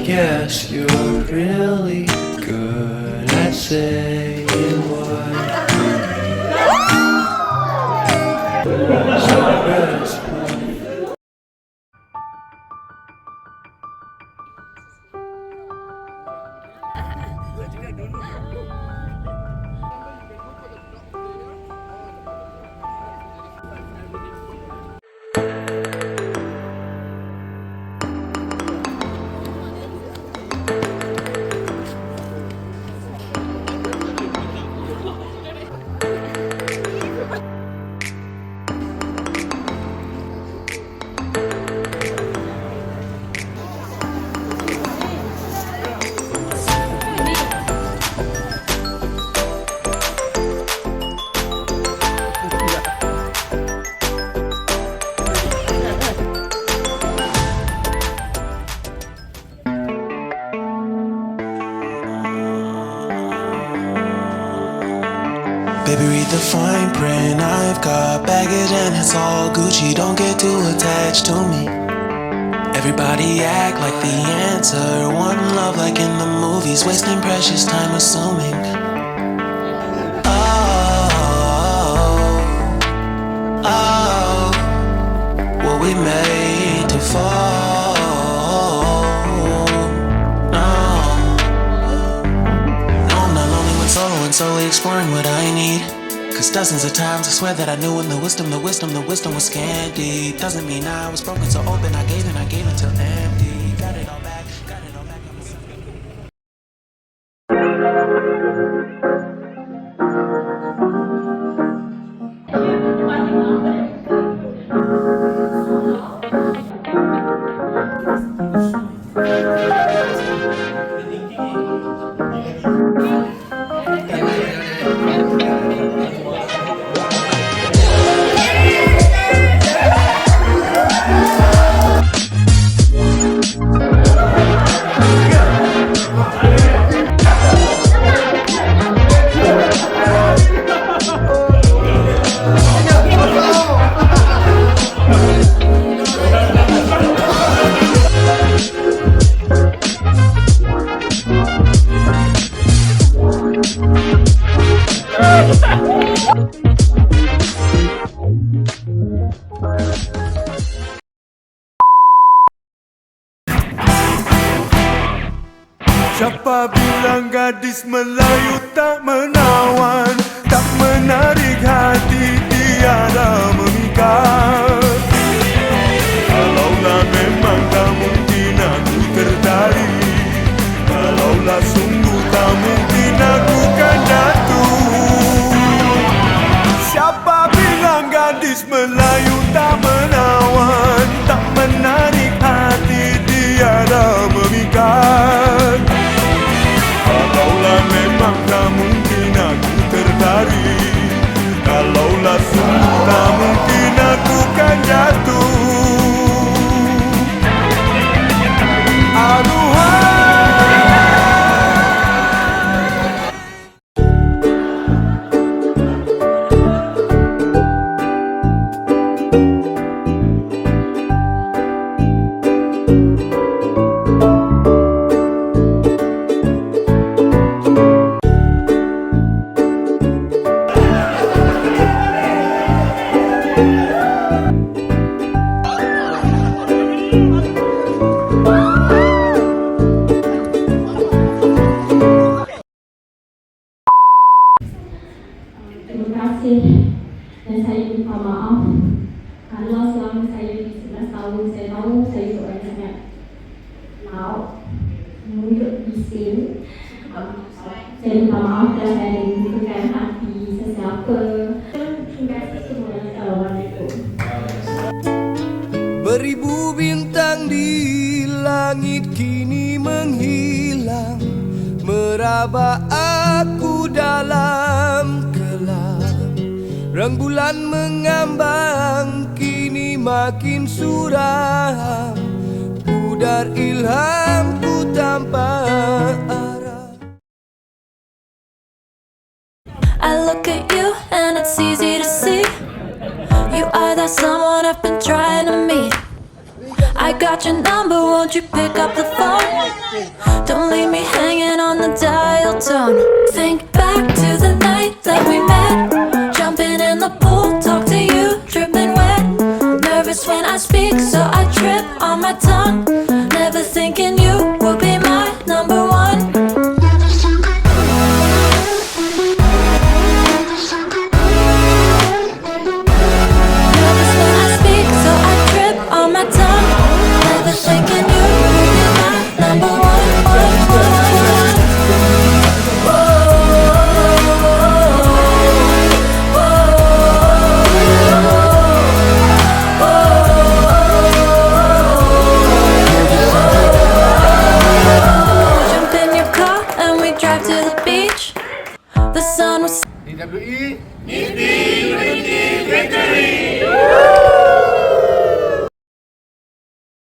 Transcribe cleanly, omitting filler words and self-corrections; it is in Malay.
Yes, you're really good at saying what. So rest. Baby, read the fine print. I've got baggage and it's all Gucci. Don't get too attached to me. Everybody act like the answer. One love like in the movies. Wasting precious time assuming. Oh, were we made to fall? And slowly exploring what I need. Cause dozens of times I swear that I knew when the wisdom was scanty. Doesn't mean I was broken so open. I gave until empty. Got it all back. Siapa bilang gadis Melayu tak menawan, tak menarik hati, tiada memikat. Kalaulah memang tak mungkin aku tertarik, kalaulah sungguh tak mungkin aku kan jatuh. Siapa bilang gadis Melayu tak menawan, tak menarik hati, tiada memikat. Kalaulah memang tak mungkin aku tertarik, kalaulah sungguh tak mungkin aku kan jatuh. Terima kasih dan saya minta maaf kalau selama saya di 11 tahun saya tahu saya seorang yang sangat loud, mulut bising. Saya minta maaf dan saya membutuhkan hati sesiapa. Terima kasih semua. Assalamualaikum. Beribu bintang di langit kini menghilang, meraba aku dalam kelam. Rembulan mengambang kini makin suram, pudar ilhamku tanpa arah. I look at you and it's easy to see you are that someone I've been trying to meet. I got your number, won't you pick up the phone? Don't leave me hanging on the dial tone. Think back to the night that we met, jumping in the pool, talk to you, dripping wet. Nervous when I speak, so I trip on my tongue, never thinking you would be my number one.